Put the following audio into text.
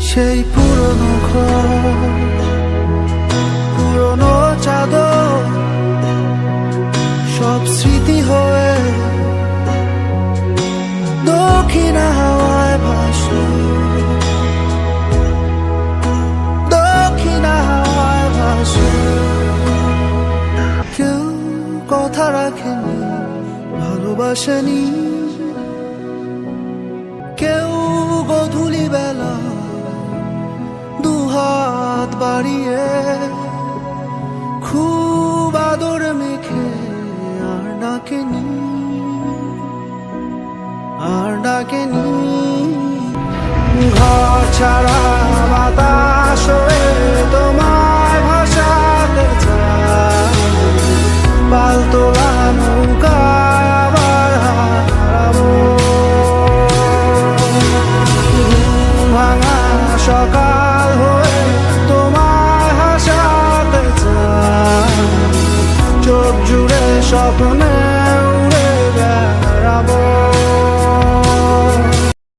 সেই পুরনো ঘর, পুরনো চাদর, সব স্মৃতি হয়ে দক্ষিণ হাওয়ায় ভাসে, দক্ষিণ হাওয়ায় ভাসে। কেউ কথা রাখেনি, ভালোবাসেনি, কেউ গধূলি বেলা দুহাত বাড়িয়ে খুব আদর মেখে আর ডাকেনি, আর ডাকেনি। ঘর ছাড়া বাতাস হয়ে তোমায় ভাসাতে চায়, পালতোলা নৌকায় আবার হারাবো। ভাঙা সকাল হয়ে তোমায় হাসাতে চায়, চোখ জুড়ে স্বপ্নে